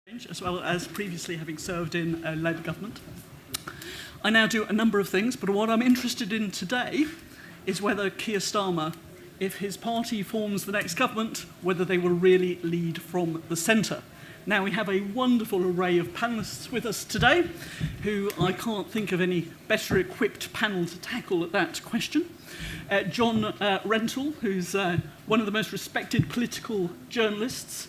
as well as previously having served in a Labour government. I now do a number of things, but what I'm interested in today is whether Keir Starmer, if his party forms the next government, whether they will really lead from the centre. Now, we have a wonderful array of panellists with us today, who I can't think of any better equipped panel to tackle that question. John Rentoul, who's one of the most respected political journalists,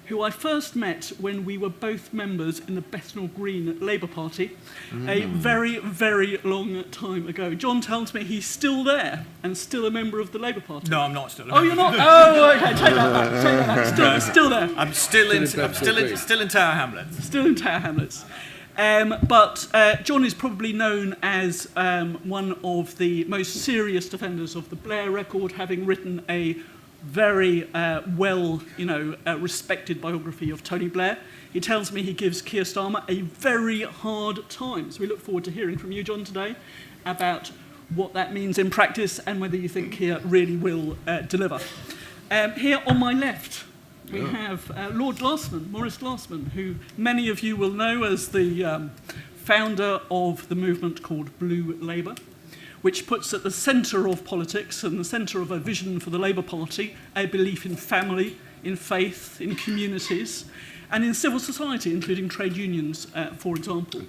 who I first met when we were both members in the Bethnal Green Labour Party a very, very long time ago. John tells me he's still there and still a member of the Labour Party. No, I'm not still. Oh, you're not? Oh, okay, take that back. Still there. I'm still in Tower Hamlets. Still in Tower Hamlets. But John is probably known as one of the most serious defenders of the Blair record, having written a very respected biography of Tony Blair. He tells me he gives Keir Starmer a very hard time. So we look forward to hearing from you, John, today about what that means in practice and whether you think Keir really will deliver. Here on my left, we have Lord Glassman, Maurice Glassman, who many of you will know as the founder of the movement called Blue Labour, which puts at the centre of politics and the centre of a vision for the Labour Party a belief in family, in faith, in communities, and in civil society, including trade unions, for example.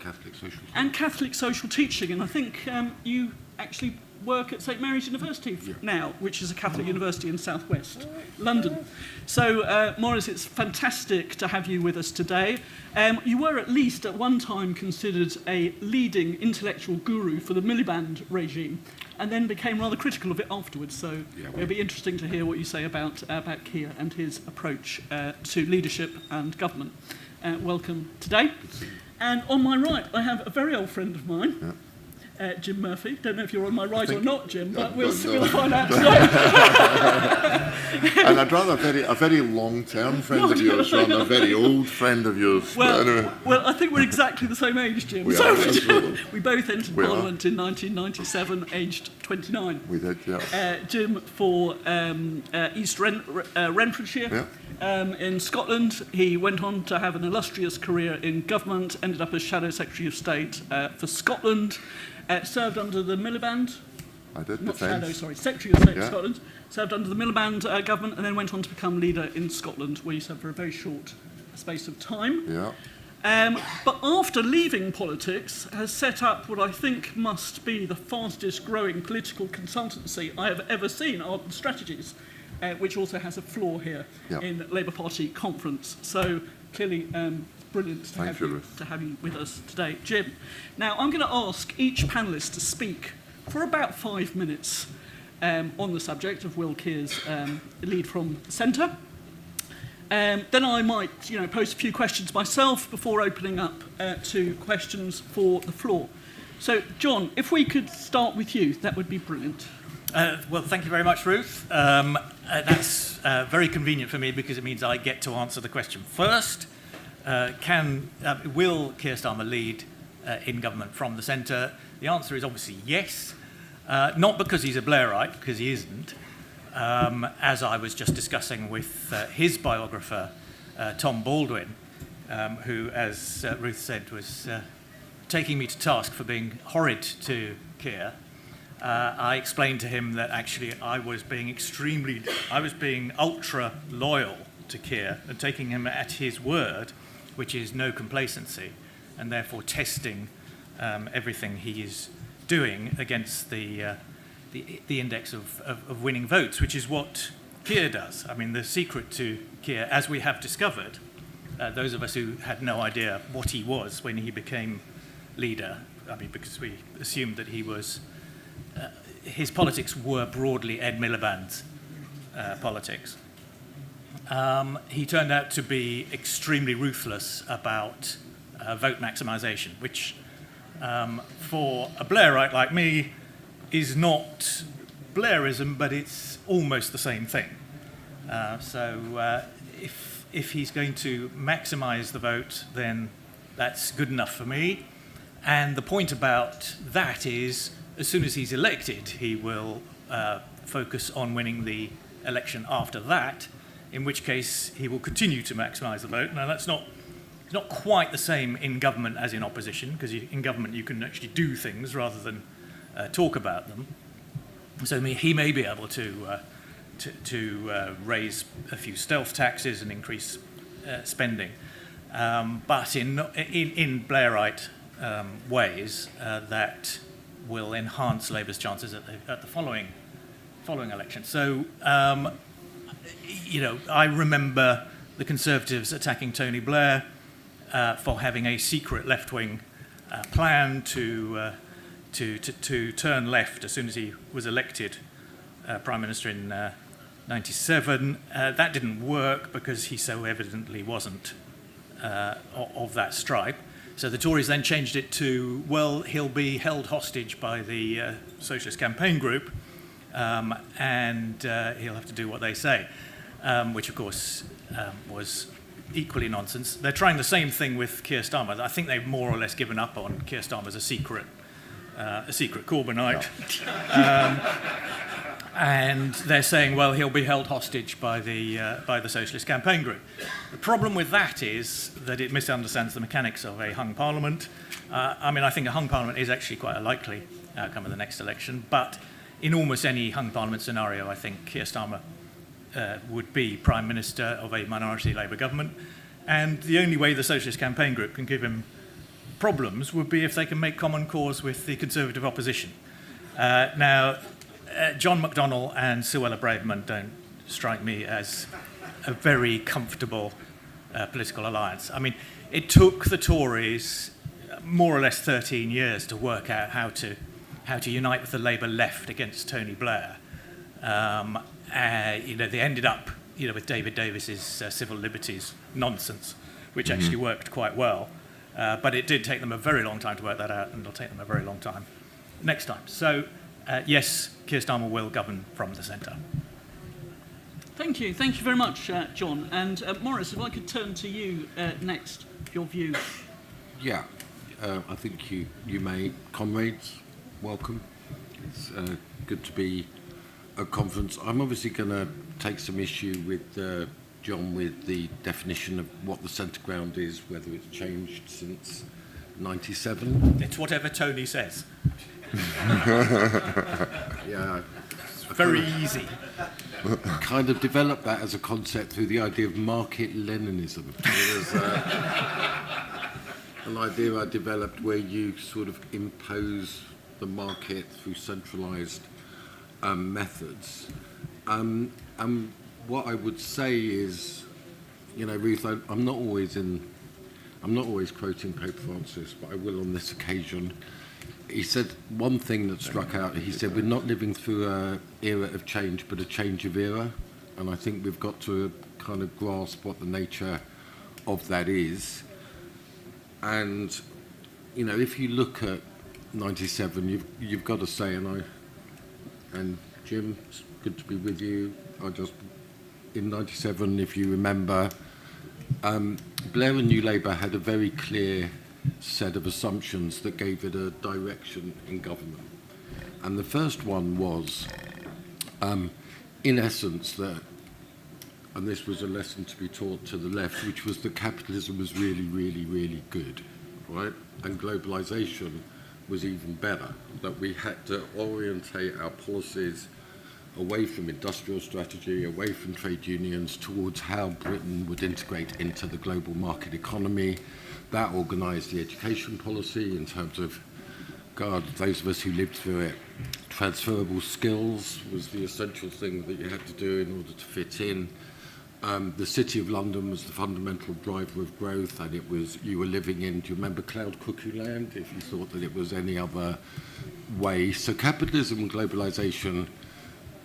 And Catholic social teaching. And I think you actually work at St Mary's University now, which is a Catholic university in southwest London. So, Maurice, it's fantastic to have you with us today. You were at least at one time considered a leading intellectual guru for the Miliband regime, and then became rather critical of it afterwards. So it'll be interesting to hear what you say about Keir and his approach to leadership and government. Welcome today. And on my right, I have a very old friend of mine, Jim Murphy. Don't know if you're on my right or not, Jim, but we'll find out today. And I'd rather a very long-term friend of yours than a very old friend of yours. Well, anyway. I think we're exactly the same age, Jim. We both entered Parliament in 1997, aged 29. We did, yeah. Jim for East Renfrewshire. In Scotland. He went on to have an illustrious career in government, ended up as Shadow Secretary of State for Scotland, served under the Miliband. I did, not Defence. Shadow, sorry, Secretary of State for Scotland, served under the Miliband government, and then went on to become leader in Scotland, where he served for a very short space of time. But after leaving politics, has set up what I think must be the fastest growing political consultancy I have ever seen, Ardent Strategies, which also has a floor here in Labour Party conference. So clearly brilliant to have you with us today, Jim. Now I'm going to ask each panellist to speak for about 5 minutes on the subject of Will Keir's lead from the centre. Then I might pose a few questions myself before opening up to questions for the floor. So John, if we could start with you, that would be brilliant. Well, thank you very much, Ruth. That's very convenient for me because it means I get to answer the question first. Will Keir Starmer lead in government from the centre? The answer is obviously yes. Not because he's a Blairite, because he isn't. As I was just discussing with his biographer, Tom Baldwin, who, as Ruth said, was taking me to task for being horrid to Keir. I explained to him that actually I was being ultra loyal to Keir and taking him at his word, which is no complacency, and therefore testing everything he is doing against the index of winning votes, which is what Keir does. I mean, the secret to Keir, as we have discovered, those of us who had no idea what he was when he became leader, I mean, because we assumed that he was his politics were broadly Ed Miliband's politics. He turned out to be extremely ruthless about vote maximisation, which for a Blairite like me is not Blairism, but it's almost the same thing. So if he's going to maximise the vote, then that's good enough for me. And the point about that is, as soon as he's elected, he will focus on winning the election after that, in which case he will continue to maximise the vote. Now, that's not not quite the same in government as in opposition, because in government you can actually do things rather than talk about them. So he may be able to raise a few stealth taxes and increase spending, but in Blairite ways that will enhance Labour's chances at the following election. So, I remember the Conservatives attacking Tony Blair for having a secret left-wing plan to turn left as soon as he was elected Prime Minister in 97. That didn't work because he so evidently wasn't of that stripe. So the Tories then changed it to, well, he'll be held hostage by the Socialist Campaign Group, and he'll have to do what they say, which of course was equally nonsense. They're trying the same thing with Keir Starmer. I think they've more or less given up on Keir Starmer as a secret Corbynite. And they're saying, well, he'll be held hostage by the Socialist Campaign Group. The problem with that is that it misunderstands the mechanics of a hung parliament. I think a hung parliament is actually quite a likely outcome of the next election, but in almost any hung parliament scenario, I think Keir Starmer would be Prime Minister of a minority Labour government, and the only way the Socialist Campaign Group can give him problems would be if they can make common cause with the Conservative opposition. Now, John McDonnell and Suella Braverman don't strike me as a very comfortable political alliance. I mean, it took the Tories more or less 13 years to work out how to unite with the Labour left against Tony Blair. They ended up, with David Davis's civil liberties nonsense, which actually worked quite well. But it did take them a very long time to work that out, and it'll take them a very long time next time. So, yes, Keir Starmer will govern from the centre. Thank you very much, John. And Maurice, if I could turn to you next, your view. Yeah, I think you may, comrades, welcome. It's good to be at conference. I'm obviously going to take some issue with John with the definition of what the centre ground is, whether it's changed since 97. It's whatever Tony says. Yeah. Very easy. Kind of developed that as a concept through the idea of market Leninism. It was an idea I developed where you sort of impose the market through centralised methods. And what I would say is, Ruth, I'm not always quoting Pope Francis, but I will on this occasion. He said one thing that struck out. He said, we're not living through an era of change, but a change of era. And I think we've got to kind of grasp what the nature of that is. And, if you look at 97, you've got to say, and Jim, it's good to be with you. In 97, if you remember, Blair and New Labour had a very clear set of assumptions that gave it a direction in government. And the first one was, in essence, that, and this was a lesson to be taught to the left, which was that capitalism was really, really, really good, right? And globalisation was even better, that we had to orientate our policies away from industrial strategy, away from trade unions, towards how Britain would integrate into the global market economy. That organised the education policy in terms of, those of us who lived through it, transferable skills was the essential thing that you had to do in order to fit in. The City of London was the fundamental driver of growth, and you were living in, do you remember Cloud Cuckoo Land, if you thought that it was any other way? So capitalism and globalisation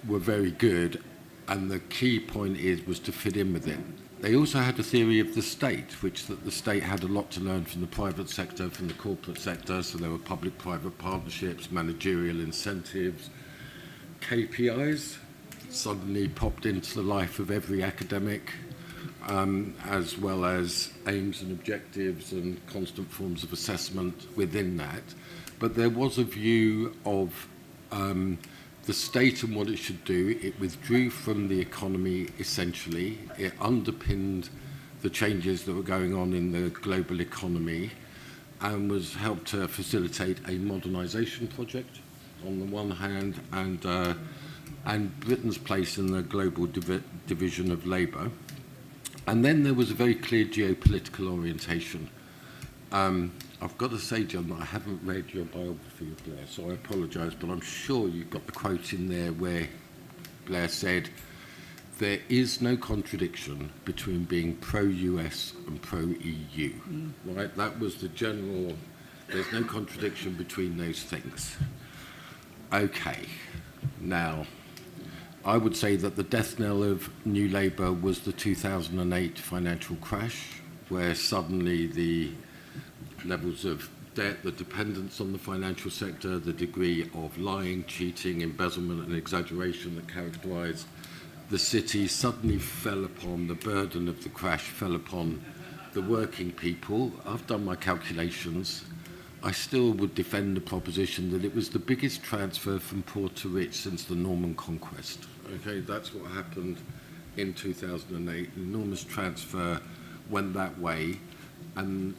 were very good, and the key point was to fit in with it. They also had a theory of the state, that the state had a lot to learn from the private sector, from the corporate sector, so there were public-private partnerships, managerial incentives, KPIs suddenly popped into the life of every academic, as well as aims and objectives and constant forms of assessment within that. But there was a view of the state and what it should do. It withdrew from the economy, essentially. It underpinned the changes that were going on in the global economy, and was helped to facilitate a modernisation project on the one hand, and Britain's place in the global division of labour. And then there was a very clear geopolitical orientation. I've got to say, John, that I haven't read your biography of Blair, so I apologise, but I'm sure you've got the quote in there where Blair said, "There is no contradiction between being pro-US and pro-EU." Right? That was the general, there's no contradiction between those things. Okay, now, I would say that the death knell of New Labour was the 2008 financial crash, where suddenly the levels of debt, the dependence on the financial sector, the degree of lying, cheating, embezzlement and exaggeration that characterised the city suddenly fell upon, the burden of the crash fell upon the working people. I've done my calculations. I still would defend the proposition that it was the biggest transfer from poor to rich since the Norman Conquest. Okay, that's what happened in 2008. An enormous transfer went that way, and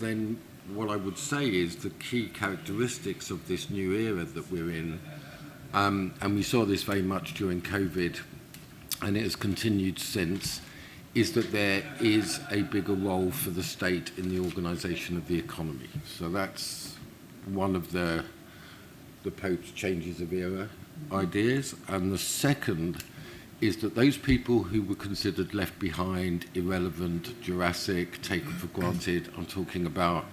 then what I would say is the key characteristics of this new era that we're in, and we saw this very much during COVID, and it has continued since, is that there is a bigger role for the state in the organisation of the economy. So that's one of the Pope's changes of era ideas. And the second is that those people who were considered left behind, irrelevant, Jurassic, taken for granted, I'm talking about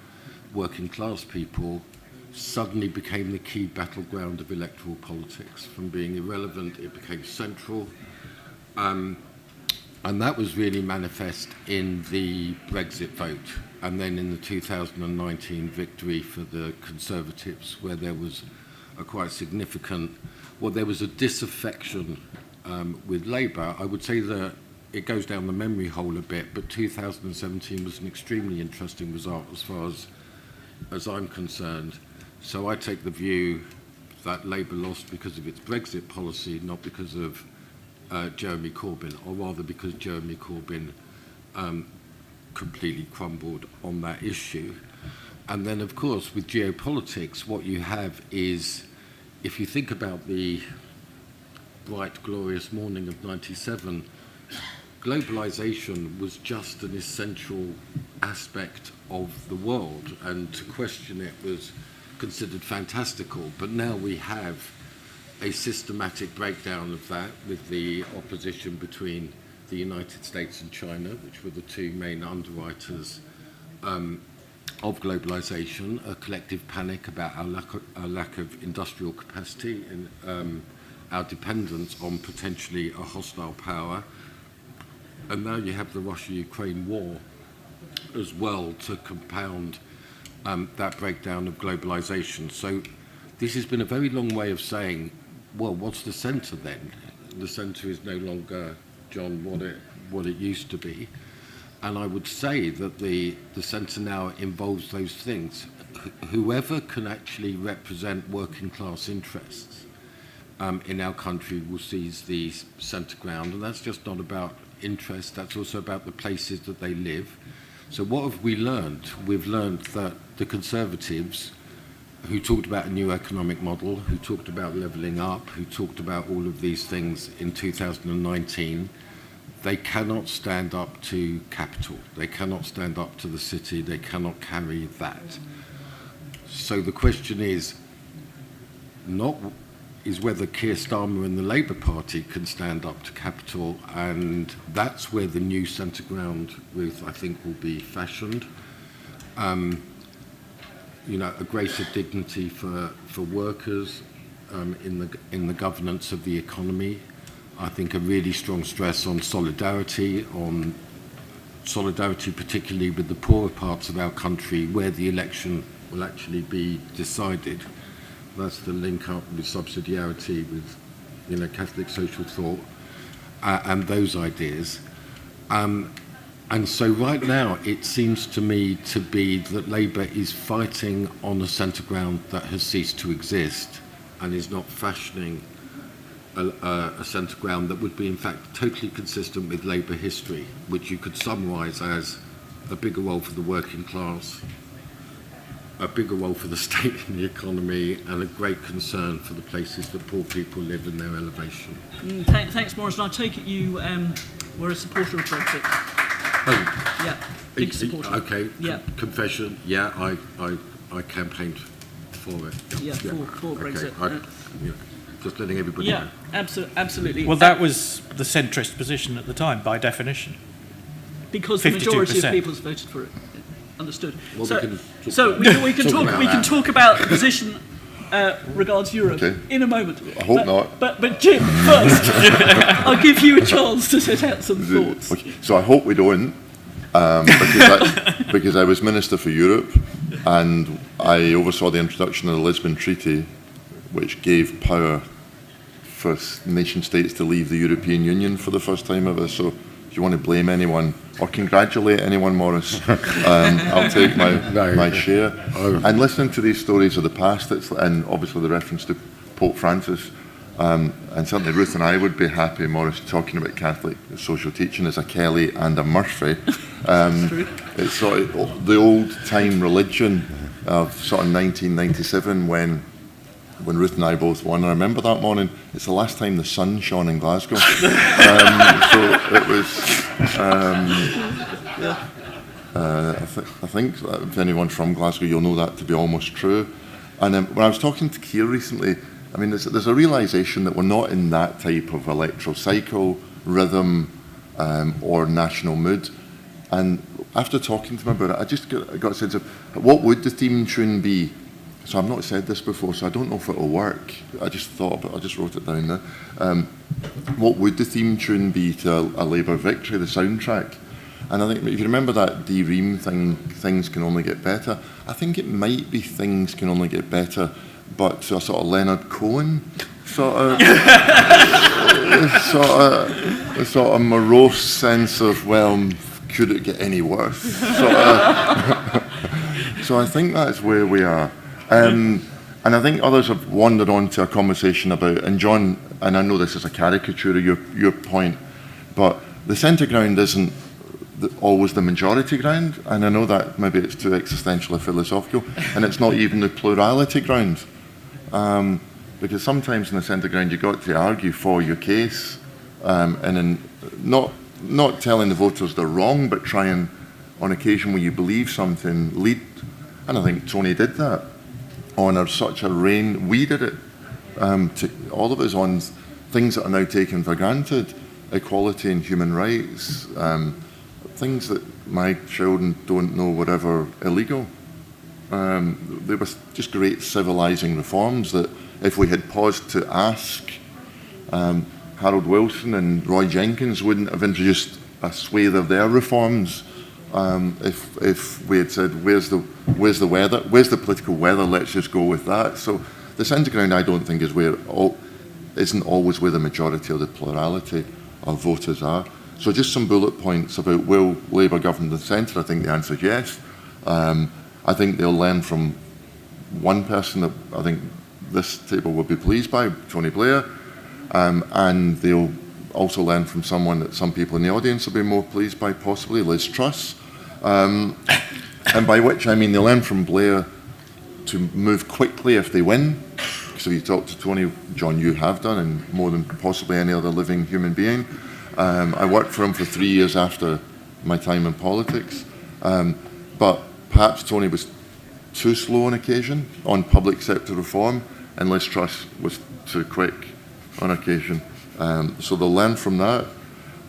working class people, suddenly became the key battleground of electoral politics. From being irrelevant, it became central. And that was really manifest in the Brexit vote, and then in the 2019 victory for the Conservatives, where there was a quite significant, well, there was a disaffection with Labour. I would say that it goes down the memory hole a bit, but 2017 was an extremely interesting result as far as I'm concerned. So I take the view that Labour lost because of its Brexit policy, not because of Jeremy Corbyn, or rather because Jeremy Corbyn completely crumbled on that issue. And then, of course, with geopolitics, what you have is, if you think about the bright, glorious morning of '97, globalization was just an essential aspect of the world, and to question it was considered fantastical. But now we have a systematic breakdown of that, with the opposition between the United States and China, which were the two main underwriters of globalization, a collective panic about our lack of industrial capacity and our dependence on potentially a hostile power. And now you have the Russia-Ukraine war as well to compound that breakdown of globalization. So this has been a very long way of saying, well, what's the centre then? The centre is no longer, John, what it used to be. And I would say that the centre now involves those things. Whoever can actually represent working class interests in our country will seize the centre ground. And that's just not about interest, that's also about the places that they live. So what have we learned? We've learned that the Conservatives, who talked about a new economic model, who talked about levelling up, who talked about all of these things in 2019, they cannot stand up to capital. They cannot stand up to the city. They cannot carry that. So the question is whether Keir Starmer and the Labour Party can stand up to capital, and that's where the new centre ground, Ruth, I think, will be fashioned. A greater dignity for workers in the governance of the economy. I think a really strong stress on solidarity particularly with the poorer parts of our country, where the election will actually be decided. That's the link up with subsidiarity, with Catholic social thought, and those ideas. And so right now it seems to me to be that Labour is fighting on a centre ground that has ceased to exist, and is not fashioning a centre ground that would be in fact totally consistent with Labour history, which you could summarise as a bigger role for the working class, a bigger role for the state in the economy, and a great concern for the places that poor people live in their elevation. Thanks, Morris. And I take it you were a supporter of Brexit. Oh, Yeah, big supporter. Okay, Yeah. confession. Yeah, I campaigned for it. Yeah, for Brexit. Yeah, just letting everybody Yeah, know. absolutely. Well, that was the centrist position at the time, by definition. Because the majority of 52%. people has voted for it. Understood. Well, So we can talk about we can talk about the position regards Europe Okay. in a moment. I hope not. But Jim, first, I'll give you a chance to set out some thoughts. Okay, so I hope we don't, because I was Minister for Europe, and I oversaw the introduction of the Lisbon Treaty, which gave power for nation states to leave the European Union for the first time ever. So if you want to blame anyone or congratulate anyone, Morris, I'll take my share. And listening to these stories of the past, and obviously the reference to Pope Francis, and certainly Ruth and I would be happy, Morris, talking about Catholic social teaching as a Kelly and a Murphy. It's sort of the old-time religion of sort of 1997 when Ruth and I both won. I remember that morning. It's the last time the sun shone in Glasgow. So it was. I think if anyone's from Glasgow, you'll know that to be almost true. And when I was talking to Keir recently, I mean, there's a realisation that we're not in that type of electoral cycle, rhythm, or national mood. And after talking to him about it, I just got a sense of what would the theme tune be. So I've not said this before, so I don't know if it'll work. I just thought, but I just wrote it down there. What would the theme tune be to a Labour victory, the soundtrack? And I think if you remember that D. Ream thing, Things Can Only Get Better, I think it might be Things Can Only Get Better, but to a sort of Leonard Cohen sort of morose sense of, well, could it get any worse? So I think that's where we are. And I think others have wandered on to a conversation about, and John, and I know this is a caricature of your point, but the centre ground isn't always the majority ground, and I know that maybe it's too existential or philosophical, and it's not even the plurality ground. Because sometimes in the centre ground you've got to argue for your case, and in not telling the voters they're wrong, but trying, on occasion when you believe something, lead. And I think Tony did that on such a reign. We did it, to all of us, on things that are now taken for granted, equality and human rights, things that my children don't know were ever illegal. They were just great civilising reforms that if we had paused to ask, Harold Wilson and Roy Jenkins wouldn't have introduced a swathe of their reforms. If we had said, where's the weather, where's the political weather, let's just go with that. So the centre ground, I don't think, isn't always where the majority or the plurality of voters are. So just some bullet points about will Labour govern the centre. I think the answer is yes. I think they'll learn from one person that I think this table will be pleased by, Tony Blair, and they'll also learn from someone that some people in the audience will be more pleased by, possibly Liz Truss. And by which I mean they'll learn from Blair to move quickly if they win. So you talk to Tony, John, you have done, and more than possibly any other living human being. I worked for him for 3 years after my time in politics. But perhaps Tony was too slow on occasion on public sector reform, and Liz Truss was too quick on occasion. So they'll learn from that.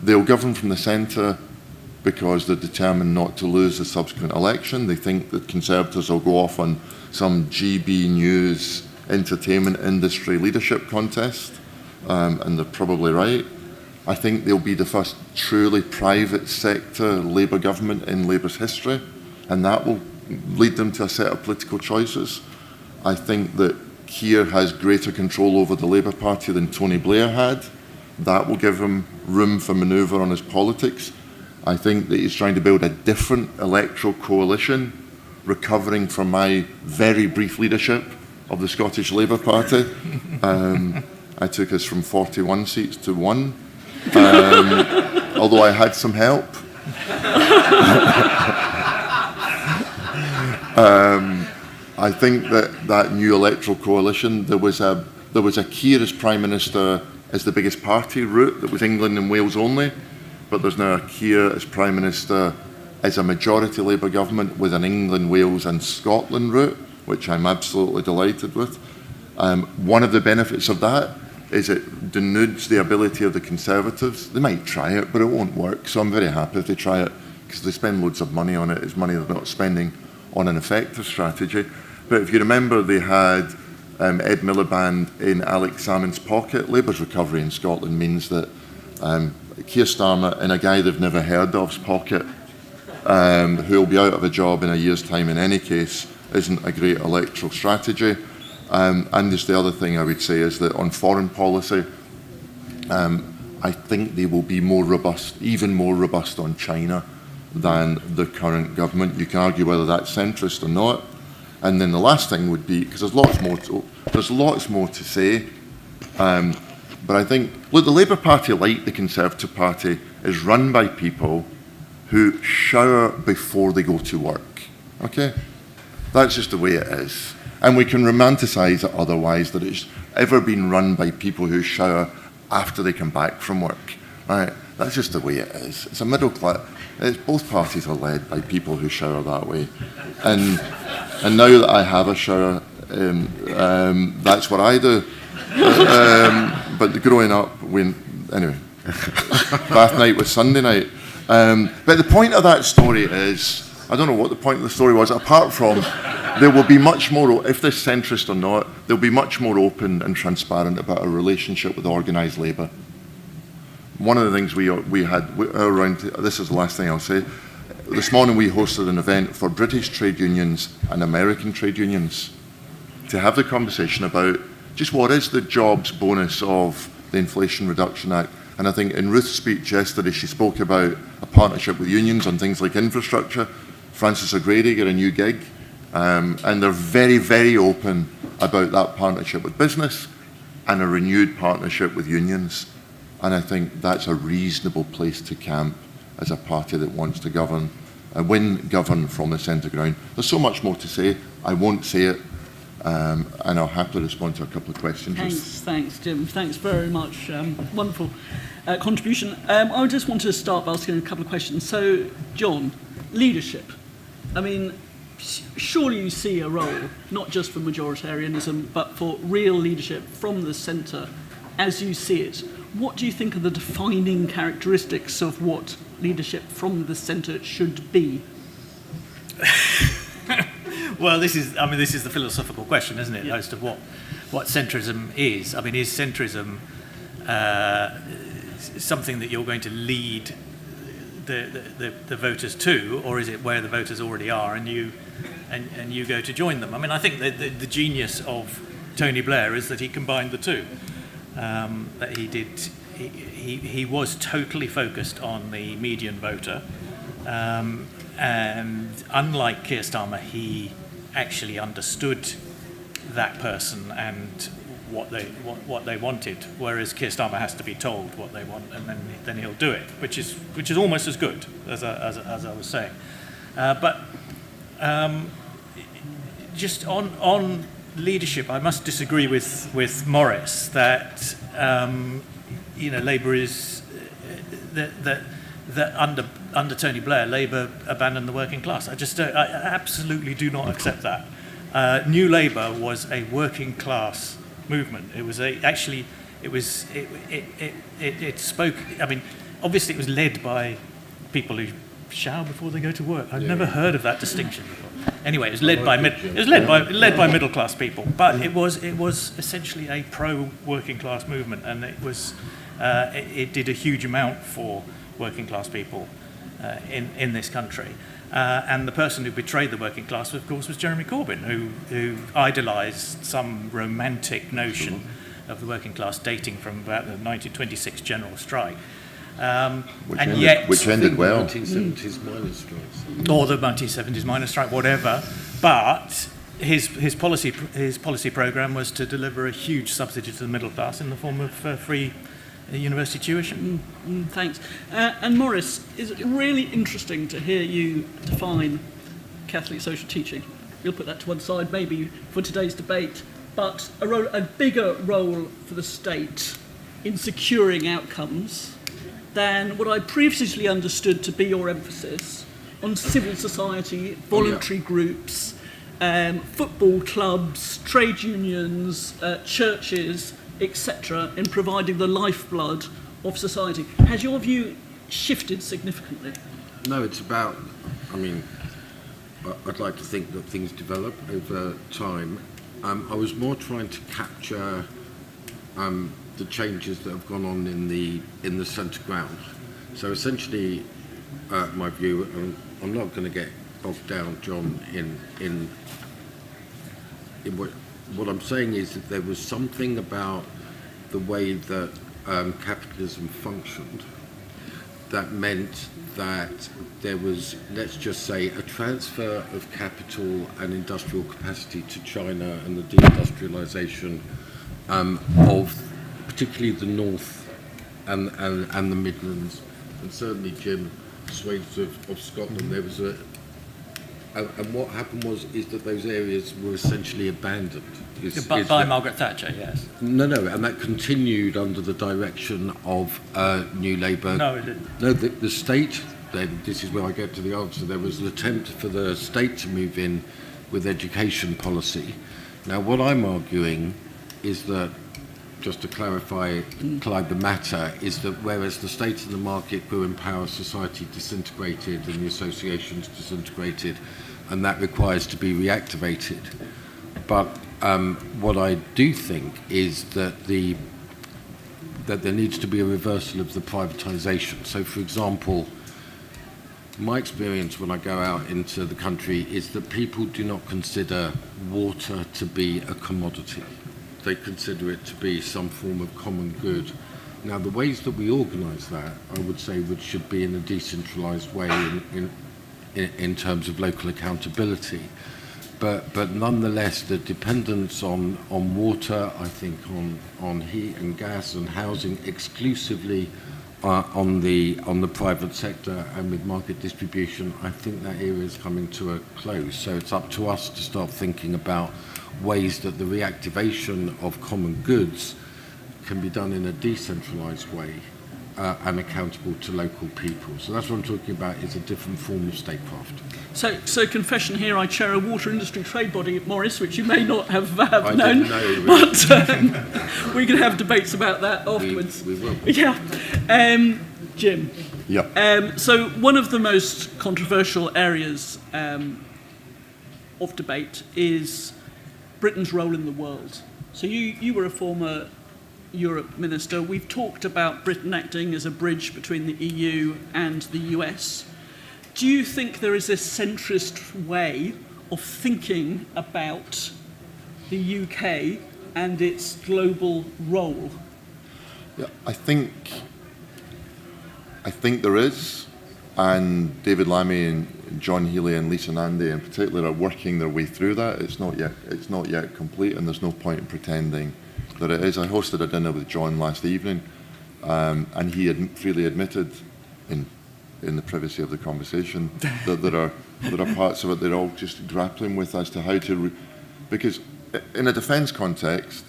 They'll govern from the centre because they're determined not to lose the subsequent election. They think that Conservatives will go off on some GB News entertainment industry leadership contest, and they're probably right. I think they'll be the first truly private sector Labour government in Labour's history, and that will lead them to a set of political choices. I think that Keir has greater control over the Labour Party than Tony Blair had. That will give him room for manoeuvre on his politics. I think that he's trying to build a different electoral coalition, recovering from my very brief leadership of the Scottish Labour Party. I took us from 41 seats to 1, although I had some help. I think that new electoral coalition, there was a Keir as Prime Minister as the biggest party route that was England and Wales only, but there's now a Keir as Prime Minister as a majority Labour government with an England, Wales and Scotland route, which I'm absolutely delighted with. One of the benefits of that is it denudes the ability of the Conservatives. They might try it, but it won't work, so I'm very happy if they try it, because they spend loads of money on it. It's money they're not spending on an effective strategy. But if you remember, they had Ed Miliband in Alex Salmond's pocket. Labour's recovery in Scotland means that Keir Starmer in a guy they've never heard of's pocket, who will be out of a job in a year's time in any case, isn't a great electoral strategy. And just the other thing I would say is that on foreign policy, I think they will be more robust, even more robust on China than the current government. You can argue whether that's centrist or not. And then the last thing would be, because there's lots more to say, but I think, look, the Labour Party, like the Conservative Party, is run by people who shower before they go to work, okay? That's just the way it is. And we can romanticise it otherwise, that it's ever been run by people who shower after they come back from work, right? That's just the way it is. It's a middle class. Both parties are led by people who shower that way. And now that I have a shower, that's what I do. But growing up, anyway, bath night was Sunday night. But the point of that story is, I don't know what the point of the story was, apart from there will be much more, if they're centrist or not, they'll be much more open and transparent about our relationship with organised labour. One of the things we had around, this is the last thing I'll say, this morning we hosted an event for British trade unions and American trade unions to have the conversation about just what is the jobs bonus of the Inflation Reduction Act. And I think in Ruth's speech yesterday, she spoke about a partnership with unions on things like infrastructure. Francis O'Grady got a new gig, and they're very, very open about that partnership with business and a renewed partnership with unions. And I think that's a reasonable place to camp as a party that wants to govern and govern from the centre ground. There's so much more to say. I won't say it, and I'll happily respond to a couple of questions. Thanks, Jim. Thanks very much. Wonderful contribution. I just want to start by asking a couple of questions. So, John, leadership. I mean, surely you see a role, not just for majoritarianism, but for real leadership from the centre as you see it. What do you think are the defining characteristics of what leadership from the centre should be? Well, this is the philosophical question, isn't it? Yeah. As to what centrism is. I mean, is centrism something that you're going to lead the voters to, or is it where the voters already are and you go to join them? I mean, I think the genius of Tony Blair is that he combined the two. That he was totally focused on the median voter, and unlike Keir Starmer, he actually understood that person and what they wanted, whereas Keir Starmer has to be told what they want and then he'll do it, which is almost as good as I was saying. But just on leadership, I must disagree with Morris that Labour is that under Tony Blair, Labour abandoned the working class. I absolutely do not accept that. New Labour was a working class movement. It was it spoke. I mean, obviously it was led by people who shower before they go to work. I've never heard of that distinction before. Anyway, it was led by middle class people, but it was essentially a pro working class movement, and it did a huge amount for working class people in this country. And the person who betrayed the working class, of course, was Jeremy Corbyn, who idolised some romantic notion of the working class dating from about the 1926 general strike. Which ended well. 1970s miners' strikes. Or the 1970s miners' strike, whatever. But his policy programme was to deliver a huge subsidy to the middle class in the form of free university tuition. Thanks. And Maurice, is it really interesting to hear you define Catholic social teaching? We'll put that to one side maybe for today's debate, but a bigger role for the state in securing outcomes than what I previously understood to be your emphasis on civil society, voluntary groups, football clubs, trade unions, churches, etc., in providing the lifeblood of society. Has your view shifted significantly? No, it's about, I mean, I'd like to think that things develop over time. I was more trying to capture the changes that have gone on in the centre ground. So essentially, my view, and I'm not going to get bogged down, John, in what I'm saying is that there was something about the way that capitalism functioned that meant that there was, let's just say, a transfer of capital and industrial capacity to China and the deindustrialization of particularly the North and the Midlands, and certainly, Jim, swathes of Scotland. There was and what happened is that those areas were essentially abandoned. By Margaret Thatcher, yes. No, and that continued under the direction of New Labour. No, it didn't. No, the state, then this is where I get to the answer, there was an attempt for the state to move in with education policy. Now, what I'm arguing is that, just to clarify the matter, is that whereas the state and the market grew in power, society disintegrated and the associations disintegrated, and that requires to be reactivated. But what I do think is that that there needs to be a reversal of the privatisation. So, for example, my experience when I go out into the country is that people do not consider water to be a commodity. They consider it to be some form of common good. Now, the ways that we organise that, I would say, should be in a decentralised way in terms of local accountability. But nonetheless, the dependence on water, I think, on heat and gas and housing exclusively on the private sector and with market distribution, I think that era is coming to a close. So it's up to us to start thinking about ways that the reactivation of common goods can be done in a decentralised way and accountable to local people. So that's what I'm talking about, is a different form of statecraft. So confession here, I chair a water industry trade body, Maurice, which you may not have I known, didn't know, but we can have debates about that afterwards. We will. Yeah. Jim. Yeah. So one of the most controversial areas of debate is Britain's role in the world. So you were a former Europe minister. We've talked about Britain acting as a bridge between the EU and the US. Do you think there is a centrist way of thinking about the UK and its global role? Yeah, I think there is, and David Lammy and John Healy and Lisa Nandy in particular are working their way through that. It's not yet complete, and there's no point in pretending that it is. I hosted a dinner with John last evening, and he freely admitted in the privacy of the conversation that there are parts of it they're all just grappling with as to how to, because in a defence context,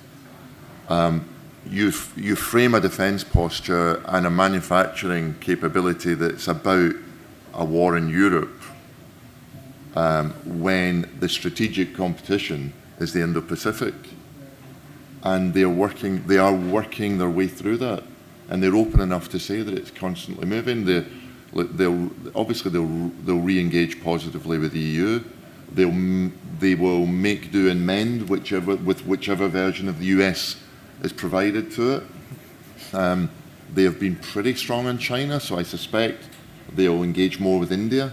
you frame a defence posture and a manufacturing capability that's about a war in Europe when the strategic competition is the Indo-Pacific. And they are working their way through that, and they're open enough to say that it's constantly moving. They'll re-engage positively with the EU. They will make do and mend with whichever version of the US is provided to it. They have been pretty strong in China, so I suspect they'll engage more with India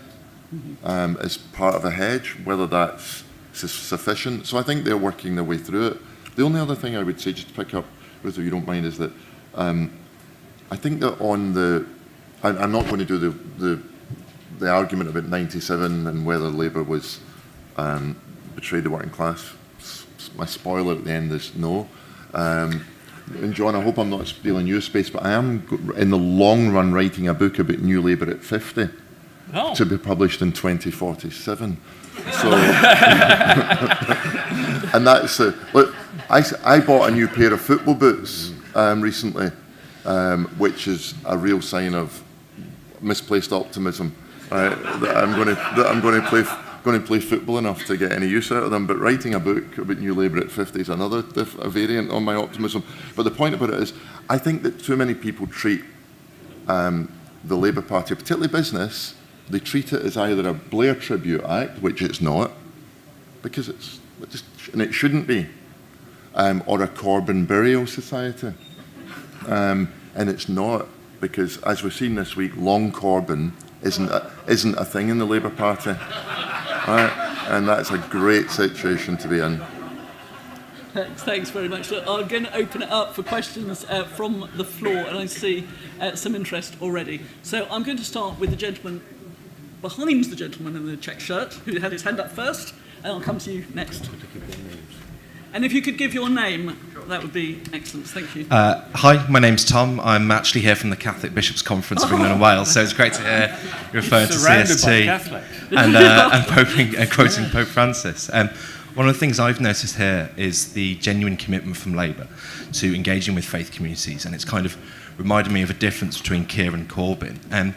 as part of a hedge, whether that's sufficient. So I think they're working their way through it. The only other thing I would say, just to pick up, Ruth, if you don't mind, is that I think that I'm not going to do the argument about 97 and whether Labour was betray the working class? My spoiler at the end is no. And John, I hope I'm not stealing your space, but I am, in the long run, writing a book about New Labour at 50 to be published in 2047. So, and that's look. I bought a new pair of football boots recently, which is a real sign of misplaced optimism. That I'm going to play football enough to get any use out of them. But writing a book about New Labour at 50 is another a variant on my optimism. But the point about it is, I think that too many people treat the Labour Party, particularly business, they treat it as either a Blair tribute act, which it's not, because and it shouldn't be, or a Corbyn burial society, and it's not, because as we've seen this week, long Corbyn isn't a thing in the Labour Party, right? And that's a great situation to be in. Thanks very much. Look, I'm going to open it up for questions from the floor, and I see some interest already. So I'm going to start with the gentleman behind the gentleman in the check shirt, who had his hand up first, and I'll come to you next. And if you could give your name, that would be excellent. Thank you. Hi, my name's Tom. I'm actually here from the Catholic Bishops' Conference of England and Wales, so it's great to hear you referring to CST and quoting Pope Francis. One of the things I've noticed here is the genuine commitment from Labour to engaging with faith communities, and it's kind of reminded me of a difference between Keir and Corbyn.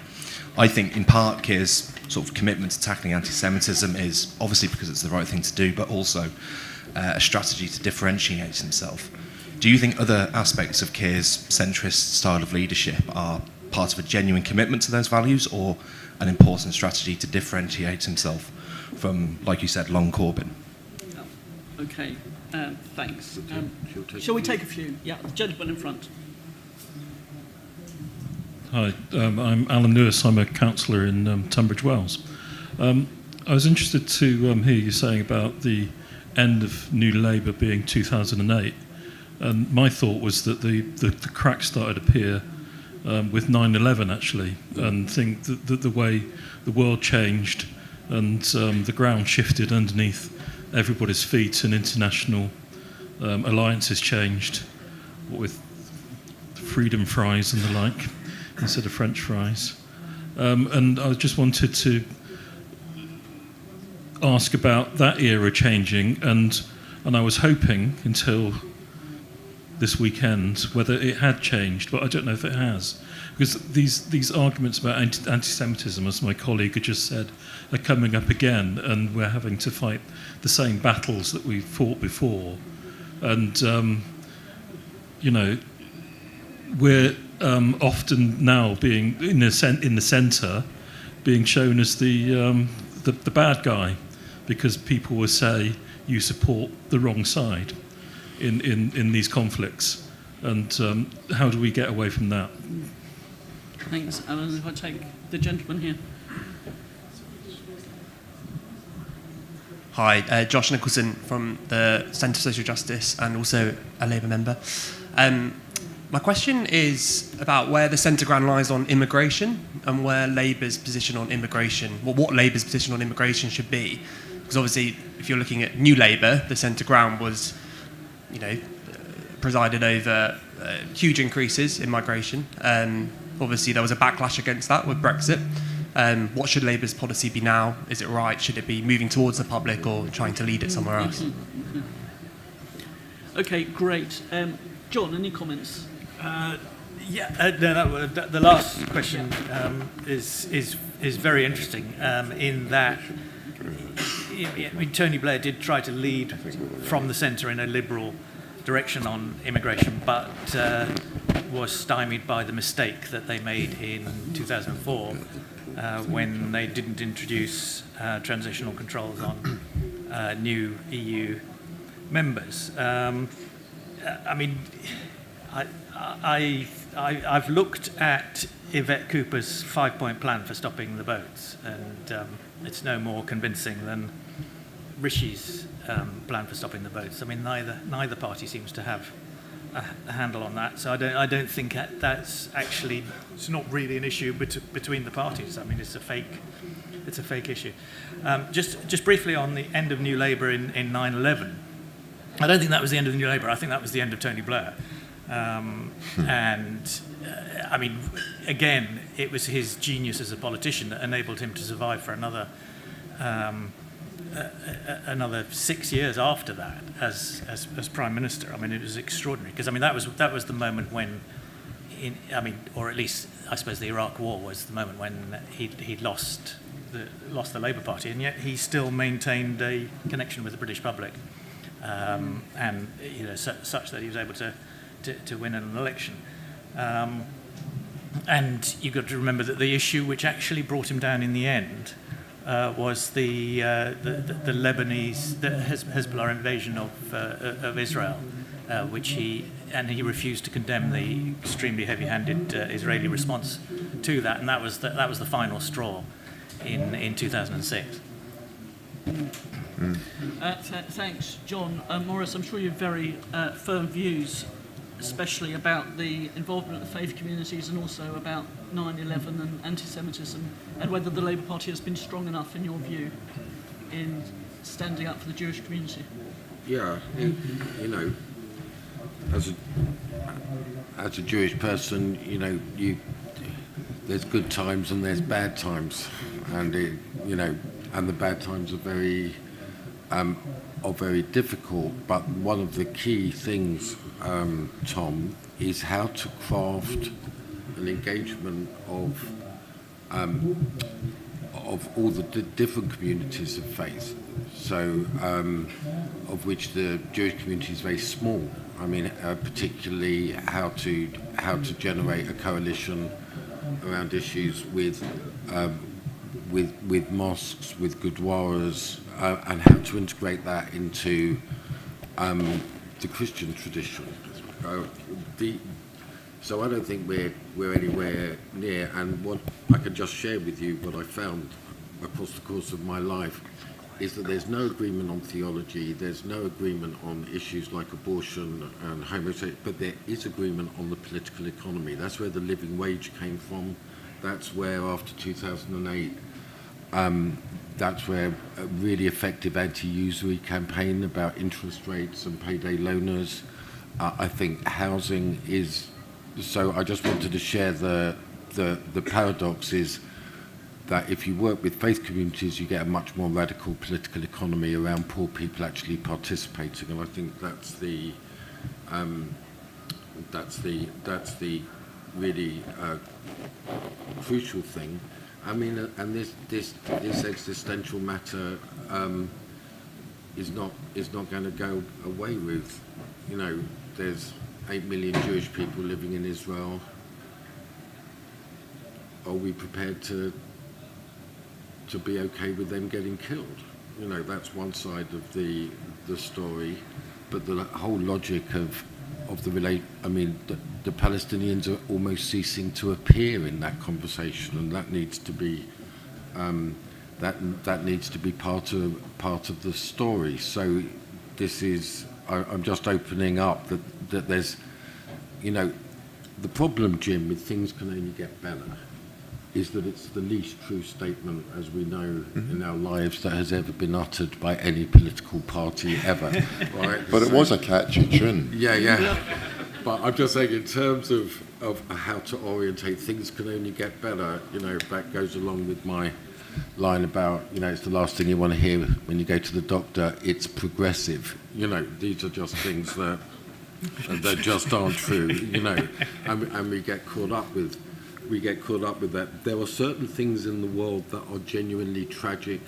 I think, in part, Keir's sort of commitment to tackling anti-Semitism is obviously because it's the right thing to do, but also a strategy to differentiate himself. Do you think other aspects of Keir's centrist style of leadership are part of a genuine commitment to those values, or an important strategy to differentiate himself from, like you said, long Corbyn? Okay, thanks. Shall we take a few? Yeah, the gentleman in front. Hi, I'm Alan Lewis. I'm a councillor in Tunbridge Wells. I was interested to hear you saying about the end of New Labour being 2008. And my thought was that the cracks started to appear with 9/11, actually, and think that the way the world changed and the ground shifted underneath everybody's feet and international alliances changed, with freedom fries and the like, instead of French fries. And I just wanted to ask about that era changing, and I was hoping until this weekend whether it had changed, but I don't know if it has. Because these arguments about anti-Semitism, as my colleague had just said, are coming up again, and we're having to fight the same battles that we fought before. And, we're often now being, in the centre, being shown as the bad guy, because people will say you support the wrong side in these conflicts. And how do we get away from that? Thanks, Alan. If I take the gentleman here. Hi, Josh Nicholson from the Centre for Social Justice and also a Labour member. My question is about where the centre ground lies on immigration and where Labour's position on immigration, well, what Labour's position on immigration should be. Because obviously, if you're looking at New Labour, the centre ground was, presided over huge increases in migration. Obviously, there was a backlash against that with Brexit. What should Labour's policy be now? Is it right? Should it be moving towards the public or trying to lead it somewhere else? Okay, great. John, any comments? The last question is very interesting in that Tony Blair did try to lead from the centre in a liberal direction on immigration, but was stymied by the mistake that they made in 2004 when they didn't introduce transitional controls on new EU members. I've looked at Yvette Cooper's 5-point plan for stopping the boats, and it's no more convincing than Rishi's plan for stopping the boats. I mean, neither party seems to have a handle on that. So I don't think that's actually, it's not really an issue between the parties. I mean, it's a fake it's a fake issue. Just briefly on the end of New Labour in 9/11. I don't think that was the end of New Labour. I think that was the end of Tony Blair. And I mean, again, it was his genius as a politician that enabled him to survive for another 6 years after that as Prime Minister. I mean, it was extraordinary because I mean that was the moment when, or at least I suppose the Iraq War was the moment when he'd lost the Labour Party, and yet he still maintained a connection with the British public, and such that he was able to win an election. And you've got to remember that the issue which actually brought him down in the end was the Lebanese, the Hezbollah invasion of Israel, which he refused to condemn the extremely heavy-handed Israeli response to that, and that was the final straw in 2006. Thanks, John. Maurice, I'm sure you have very firm views, especially about the involvement of the faith communities and also about 9/11 and anti-Semitism, and whether the Labour Party has been strong enough, in your view, in standing up for the Jewish community. Yeah, as a Jewish person, there's good times and there's bad times, and and the bad times are very difficult. But one of the key things, Tom, is how to craft an engagement of all the different communities of faith. So, of which the Jewish community is very small. I mean, particularly how to generate a coalition around issues with mosques, with gurdwaras, and how to integrate that into the Christian tradition. So I don't think we're anywhere near. And what I can just share with you, what I found across the course of my life, is that there's no agreement on theology, there's no agreement on issues like abortion and homosexuality, but there is agreement on the political economy. That's where the living wage came from. That's where, after 2008, that's where a really effective anti-usury campaign about interest rates and payday loaners. I think housing is. So I just wanted to share the paradox is that if you work with faith communities, you get a much more radical political economy around poor people actually participating, and I think that's the really crucial thing. I mean, and this existential matter is not going to go away, Ruth. There's 8 million Jewish people living in Israel. Are we prepared to be okay with them getting killed? That's one side of the story, but the whole logic of the Palestinians are almost ceasing to appear in that conversation, and that needs to be that needs to be part of the story. So this is. I'm just opening up that there's, the problem, Jim, with things can only get better, is that it's the least true statement, as we know in our lives, that has ever been uttered by any political party ever. Right? But it was a catchy tune. Yeah. But I'm just saying, in terms of how to orientate, things can only get better. That goes along with my line about, it's the last thing you want to hear when you go to the doctor. It's progressive. These are just things that just aren't true. And we get caught up with that. There are certain things in the world that are genuinely tragic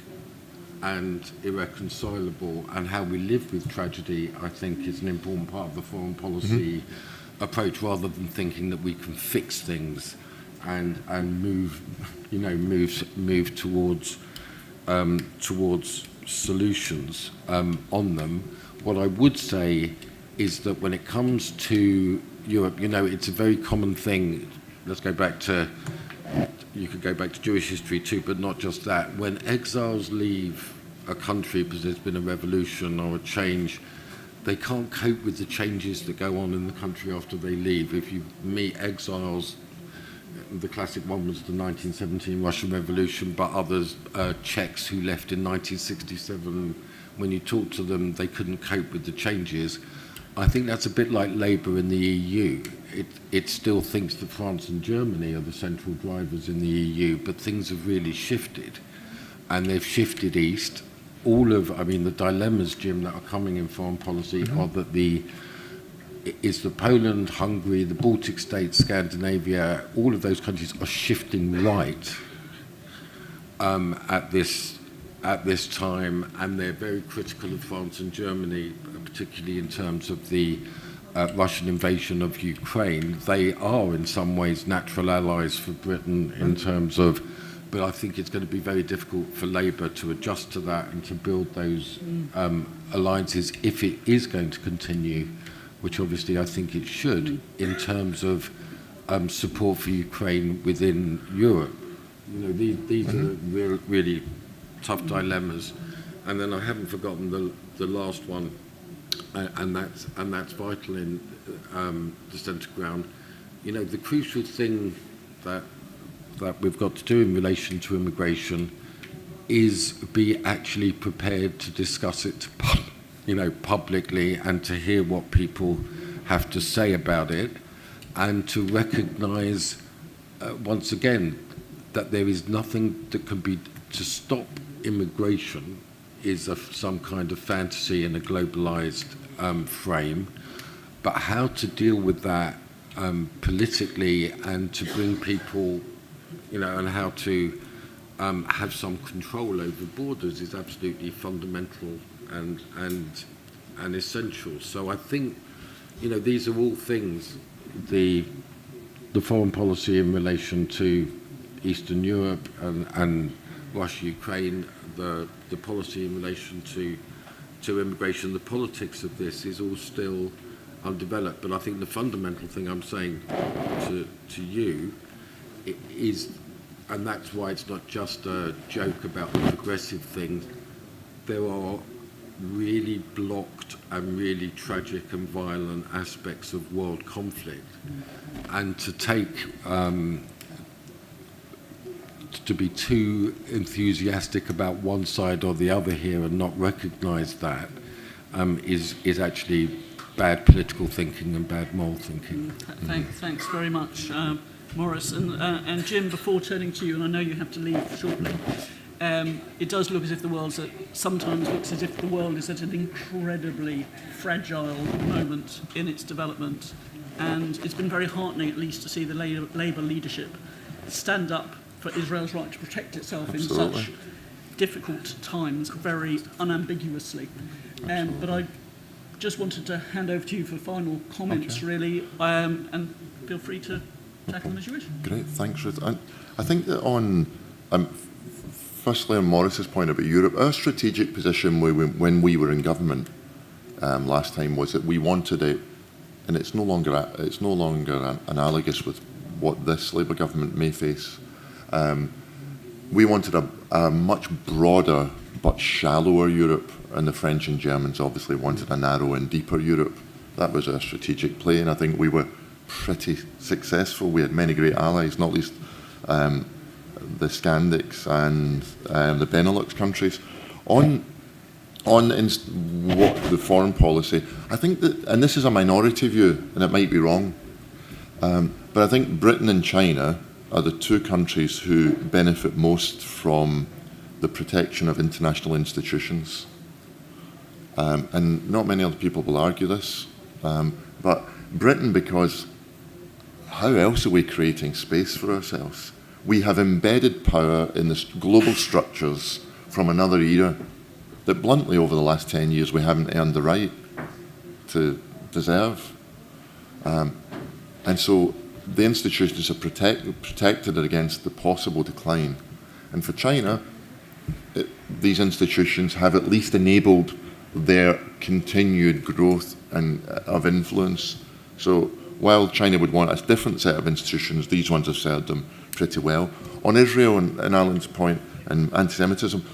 and irreconcilable, and how we live with tragedy, I think, is an important part of the foreign policy approach, rather than thinking that we can fix things and move towards solutions on them. What I would say is that when it comes to Europe, it's a very common thing. Let's go back to, you could go back to Jewish history too, but not just that. When exiles leave a country because there's been a revolution or a change, they can't cope with the changes that go on in the country after they leave. If you meet exiles, the classic one was the 1917 Russian Revolution, but others, Czechs who left in 1967, when you talk to them, they couldn't cope with the changes. I think that's a bit like Labour in the EU. It still thinks that France and Germany are the central drivers in the EU, but things have really shifted, and they've shifted east. The dilemmas, Jim, that are coming in foreign policy are that the Poland, Hungary, the Baltic states, Scandinavia, all of those countries are shifting right at this time, and they're very critical of France and Germany, particularly in terms of the Russian invasion of Ukraine. They are in some ways natural allies for Britain in terms of, but I think it's going to be very difficult for Labour to adjust to that and to build those alliances if it is going to continue, which obviously I think it should, in terms of support for Ukraine within Europe. These are really tough dilemmas. And then I haven't forgotten the last one, and that's vital in the centre ground. The crucial thing that we've got to do in relation to immigration is be actually prepared to discuss it, publicly, and to hear what people have to say about it, and to recognise, once again, that there is nothing that can be to stop immigration is some kind of fantasy in a globalised frame, but how to deal with that politically and to bring people, and how to have some control over borders is absolutely fundamental and essential. So I think, these are all things, the foreign policy in relation to Eastern Europe and Russia, Ukraine, the policy in relation to immigration, the politics of this is all still undeveloped. But I think the fundamental thing I'm saying to you is, and that's why it's not just a joke about the progressive thing, there are really blocked and really tragic and violent aspects of world conflict. And to take to be too enthusiastic about one side or the other here and not recognise that is actually bad political thinking and bad moral thinking. Thanks very much, Maurice. And Jim, before turning to you, and I know you have to leave shortly, it does look as if the world sometimes looks as if the world is at an incredibly fragile moment in its development, and it's been very heartening, at least, to see the Labour leadership stand up for Israel's right to protect itself Absolutely. in such difficult times, very unambiguously. But I just wanted to hand over to you for final comments, really, and feel free to tackle them as you wish. Great, thanks, Ruth. I think that firstly on Maurice's point about Europe, our strategic position when we were in government last time was that we wanted it, and it's no longer analogous with what this Labour government may face. We wanted a much broader but shallower Europe, and the French and Germans obviously wanted a narrow and deeper Europe. That was our strategic play, and I think we were pretty successful. We had many great allies, not least the Scandics and the Benelux countries. On what the foreign policy, I think that, and this is a minority view, and it might be wrong, but I think Britain and China are the two countries who benefit most from the protection of international institutions. And not many other people will argue this, but Britain, because how else are we creating space for ourselves? We have embedded power in the global structures from another era that bluntly over the last 10 years we haven't earned the right to deserve. And so the institutions have protected it against the possible decline. And for China, these institutions have at least enabled their continued growth and of influence. So while China would want a different set of institutions, these ones have served them pretty well. On Israel and Alan's point and anti-Semitism,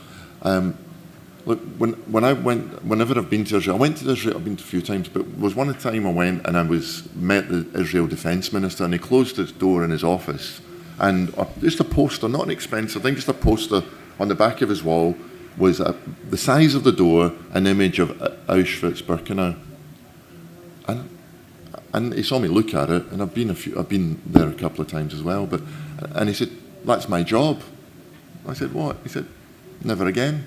look, whenever I've been to Israel, I went to Israel, I've been to a few times, but was one time I went and met the Israel defence minister, and he closed his door in his office and just a poster, not an expensive thing, just a poster on the back of his wall was the size of the door, an image of Auschwitz-Birkenau. And he saw me look at it, and I've been there a couple of times as well. And he said, "That's my job." I said, "What?" He said, "Never again.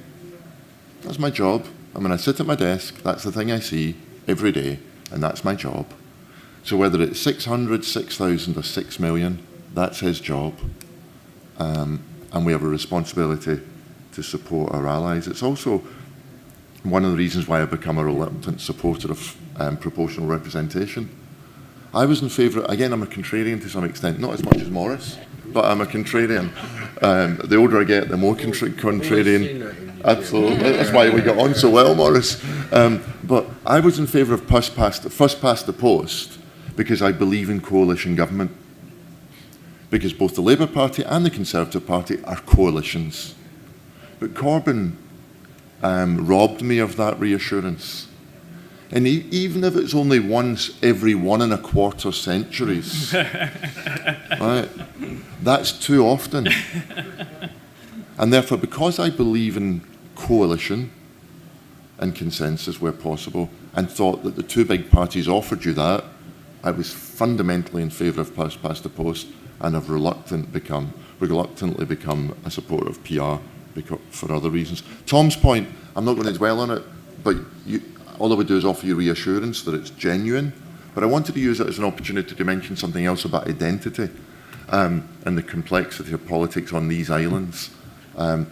That's my job. And when I sit at my desk, that's the thing I see every day, and that's my job." So whether it's 600, 6,000, or 6 million, that's his job. And we have a responsibility to support our allies. It's also one of the reasons why I've become a reluctant supporter of proportional representation. I was in favour, again, I'm a contrarian to some extent, not as much as Morris, but I'm a contrarian. The older I get, the more contrarian. Absolutely, that's why we got on so well, Morris. But I was in favour of first past the post because I believe in coalition government. Because both the Labour Party and the Conservative Party are coalitions. But Corbyn robbed me of that reassurance. And even if it's only once every 1.25 centuries, right, that's too often. And therefore, because I believe in coalition and consensus where possible, and thought that the two big parties offered you that, I was fundamentally in favour of past the post, and have reluctantly become a supporter of PR for other reasons. Tom's point, I'm not going to dwell on it, but all I would do is offer you reassurance that it's genuine. But I wanted to use it as an opportunity to mention something else about identity and the complexity of politics on these islands. Now,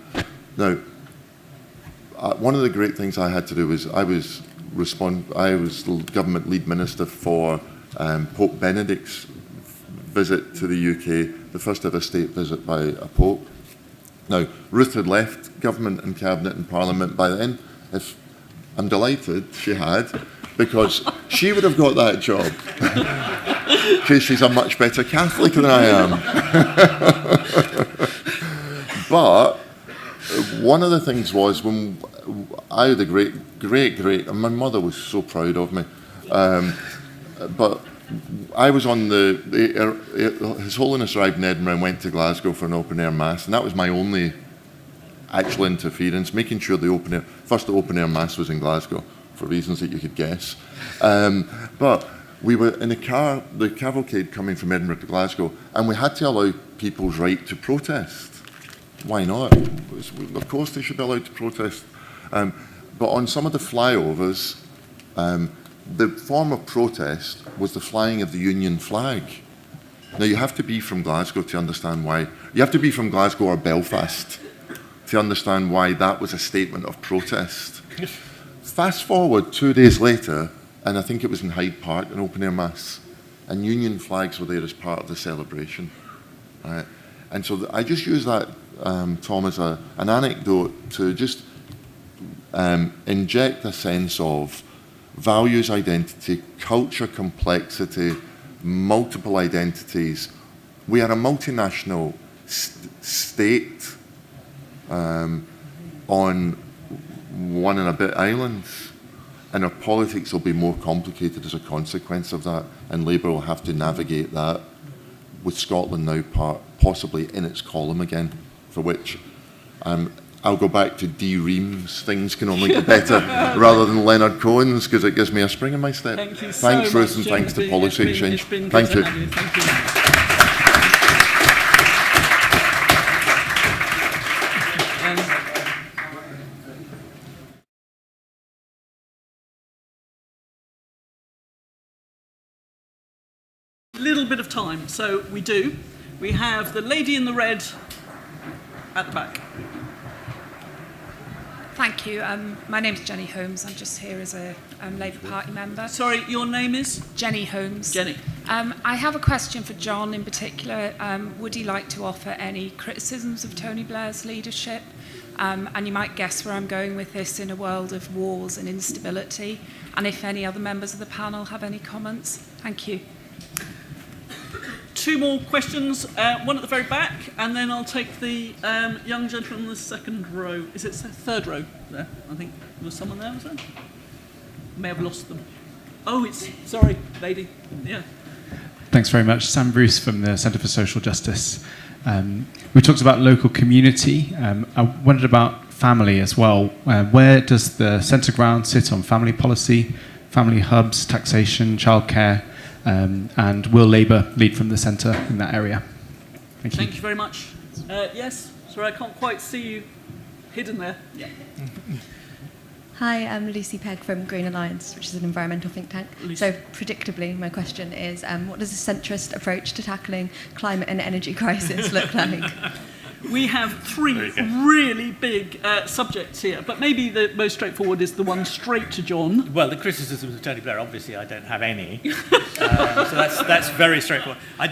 one of the great things I had to do was I was the government lead minister for Pope Benedict's visit to the UK, the first ever state visit by a pope. Now, Ruth had left government and cabinet and parliament by then. I'm delighted she had, because she would have got that job. Because she's a much better Catholic than I am. But one of the things was when I had a great, and my mother was so proud of me. But I was on His Holiness arrived in Edinburgh and went to Glasgow for an open-air mass, and that was my only actual interference, making sure the open-air mass was in Glasgow, for reasons that you could guess. But we were in a car, the cavalcade coming from Edinburgh to Glasgow, and we had to allow people's right to protest. Why not? Of course they should be allowed to protest. But on some of the flyovers, the form of protest was the flying of the Union flag. Now, you have to be from Glasgow to understand why. You have to be from Glasgow or Belfast to understand why that was a statement of protest. Fast forward 2 days later, and I think it was in Hyde Park, an open-air mass, and Union flags were there as part of the celebration. Right? And so I just use that, Tom, as an anecdote to just inject a sense of values, identity, culture, complexity, multiple identities. We are a multinational state on 1 and a bit islands, and our politics will be more complicated as a consequence of that, and Labour will have to navigate that, with Scotland now possibly in its column again, for which I'll go back to D. Reams, things can only get better, rather than Leonard Cohen's, because it gives me a spring in my step. Thank you Thanks, so Ruth, much, and thanks to Jim. Policy Exchange. Thank you. Thank you. Little bit of time, so we do. We have the lady in the red at the back. Thank you. My name's Jenny Holmes. I'm just here as a Labour Party member. Sorry, your name is? Jenny Holmes. Jenny. I have a question for John in particular. Would he like to offer any criticisms of Tony Blair's leadership? And you might guess where I'm going with this, in a world of wars and instability. And if any other members of the panel have any comments. Thank you. 2 more questions, one at the very back, and then I'll take the young gentleman in the second row. Is it third row there? I think there was someone there, was there? May have lost them. Oh, sorry, lady. Yeah. Thanks very much. Sam Bruce from the Centre for Social Justice. We talked about local community. I wondered about family as well. Where does the centre ground sit on family policy, family hubs, taxation, childcare, and will Labour lead from the centre in that area? Thank you. Thank you very much. Yes, sorry, I can't quite see you hidden there. Yeah. Hi, I'm Lucy Pegg from Green Alliance, which is an environmental think tank. Lucy. So, predictably, my question is, what does a centrist approach to tackling climate and energy crisis look like? We have three really big subjects here, but maybe the most straightforward is the one straight to John. Well, the criticisms of Tony Blair, obviously, I don't have any, so that's very straightforward. I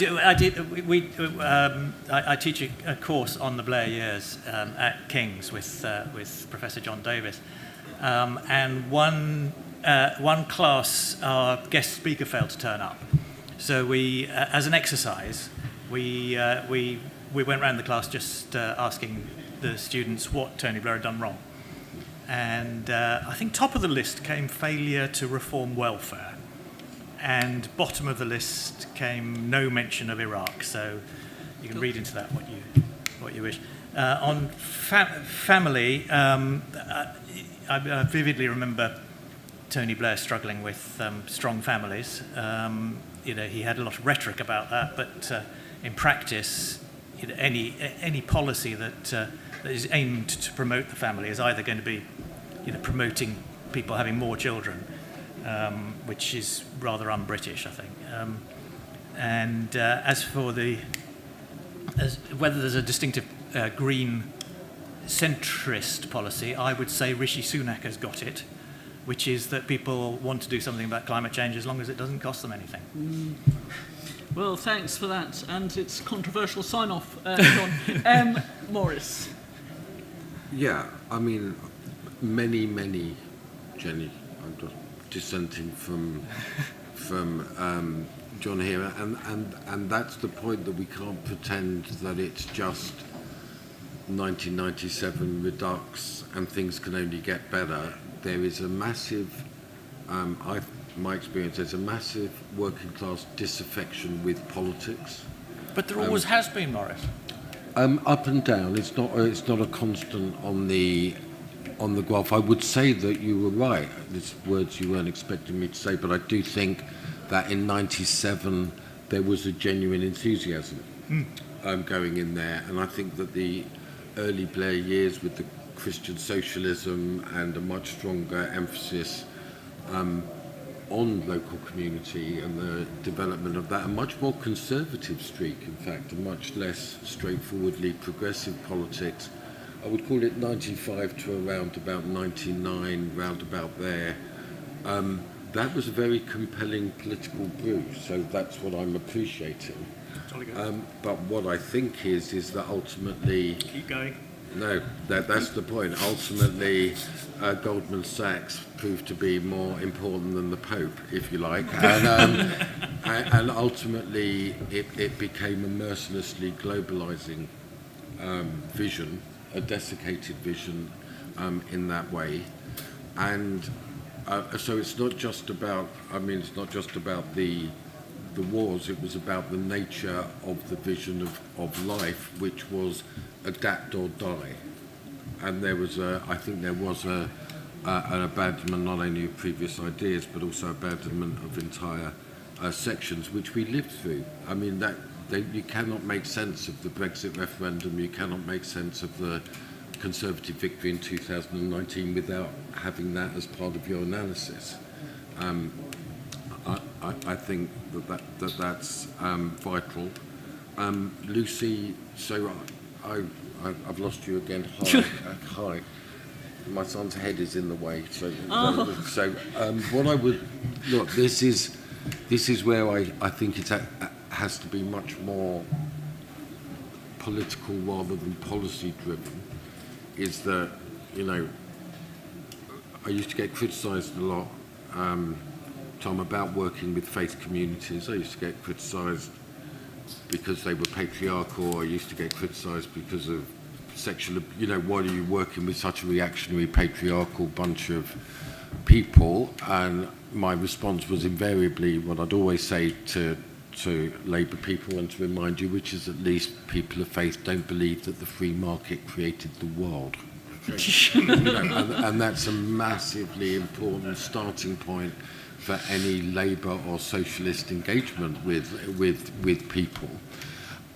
teach a course on the Blair years at King's with Professor John Davis, and one class, our guest speaker failed to turn up, so we, as an exercise, we went around the class just asking the students what Tony Blair had done wrong. And I think top of the list came failure to reform welfare. And bottom of the list came no mention of Iraq. So you can read into that what you wish. On family, I vividly remember Tony Blair struggling with strong families. He had a lot of rhetoric about that, but in practice, any policy that is aimed to promote the family is either going to be, promoting people having more children, which is rather un-British, I think. And as for whether there's a distinctive green centrist policy, I would say Rishi Sunak has got it, which is that people want to do something about climate change as long as it doesn't cost them anything. Well, thanks for that, and it's controversial sign-off, John. Maurice. Yeah, I mean, many, Jenny, I'm just dissenting from John here, and that's the point, that we can't pretend that it's just 1997 redux and things can only get better. There is a massive, my experience, there's a massive working class disaffection with politics. But there always has been, Maurice. Up and down. It's not a constant on the graph. I would say that you were right. There's words you weren't expecting me to say, but I do think that in '97 there was a genuine enthusiasm going in there, and I think that the early Blair years with the Christian socialism and a much stronger emphasis on local community and the development of that, a much more conservative streak, in fact, a much less straightforwardly progressive politics. I would call it 95 to around about 99, round about there. That was a very compelling political brew, so that's what I'm appreciating. But what I think is that ultimately... Keep going. No, that's the point. Ultimately, Goldman Sachs proved to be more important than the Pope, if you like, and ultimately it became a mercilessly globalizing vision, a desiccated vision in that way, and so it's not just about. It's not just about the wars. It was about the nature of the vision of life, which was adapt or die, and I think there was an abandonment not only of previous ideas but also abandonment of entire sections which we lived through. I mean, you cannot make sense of the Brexit referendum, you cannot make sense of the Conservative victory in 2019 without having that as part of your analysis. I think that's vital. Lucy, so I've lost you again. Hi. My son's head is in the way. So what I would look. This is where I think it has to be much more political rather than policy driven. Is that I used to get criticised a lot, Tom, about working with faith communities. I used to get criticised because they were patriarchal. I used to get criticised because of sexual, why are you working with such a reactionary, patriarchal bunch of people? And my response was invariably what I'd always say to to Labour people and to remind you, which is at least people of faith don't believe that the free market created the world. And that's a massively important starting point for any Labour or socialist engagement with people.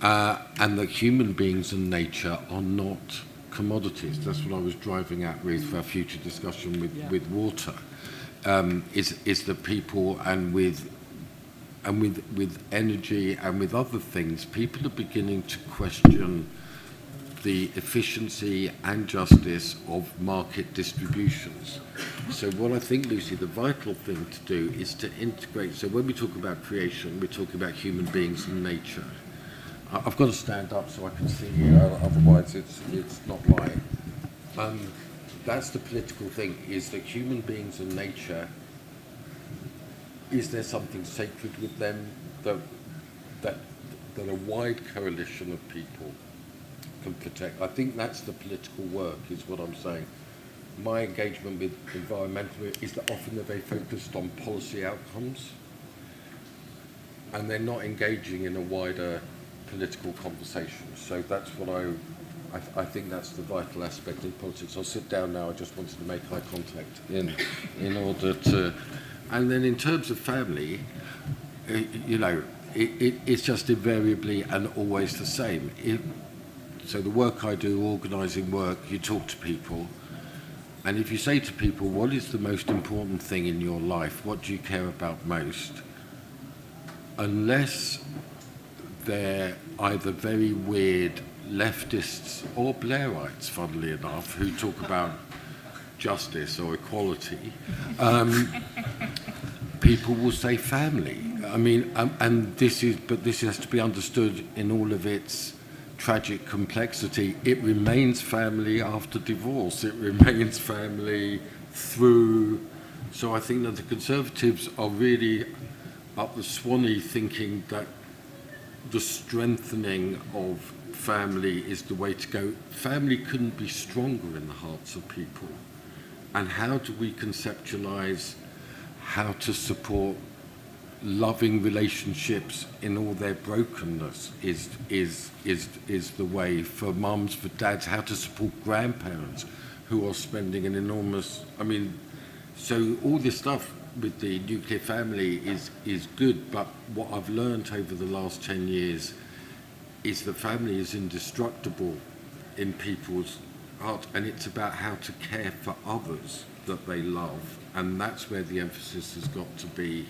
And that human beings and nature are not commodities. That's what I was driving at with our future discussion with water. Is that people and with energy and with other things, people are beginning to question the efficiency and justice of market distributions. So what I think, Lucy, the vital thing to do is to integrate. So when we talk about creation, we're talking about human beings and nature. I've got to stand up so I can see you, otherwise it's not right. That's the political thing, is that human beings and nature, is there something sacred with them that a wide coalition of people can protect? I think that's the political work, is what I'm saying. My engagement with environmentalists is that often they're very focused on policy outcomes, and they're not engaging in a wider political conversation. So that's what I think that's the vital aspect in politics. I'll sit down now. I just wanted to make eye contact in order to. And then in terms of family, it's just invariably and always the same. So the work I do, organising work, you talk to people, and if you say to people, what is the most important thing in your life? What do you care about most? Unless they're either very weird leftists or Blairites, funnily enough, who talk about justice or equality, people will say family. I mean, and this has to be understood in all of its tragic complexity. It remains family after divorce. It remains family through. So I think that the Conservatives are really up the Swanee thinking that the strengthening of family is the way to go. Family couldn't be stronger in the hearts of people. And how do we conceptualize how to support loving relationships in all their brokenness is the way for mums, for dads, how to support grandparents who are spending an enormous, so all this stuff with the nuclear family is good, but what I've learned over the last 10 years is the family is indestructible in people's heart, and it's about how to care for others that they love, and that's where the emphasis has got to be,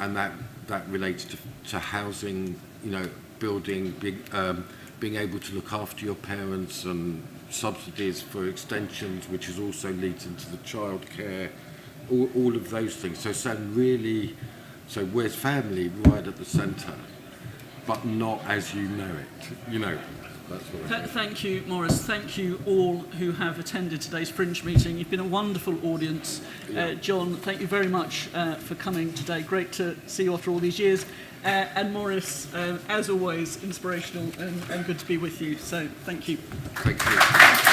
and that relates to housing, building, being able to look after your parents, and subsidies for extensions, which is also leads into the childcare. All of those things. So where's family right at the centre, but not as you know it. That's what I think. Thank you, Maurice. Thank you all who have attended today's Fringe meeting. You've been a wonderful audience. John, thank you very much for coming today. Great to see you after all these years. And Maurice, as always, inspirational and good to be with you. So thank you. Thank you.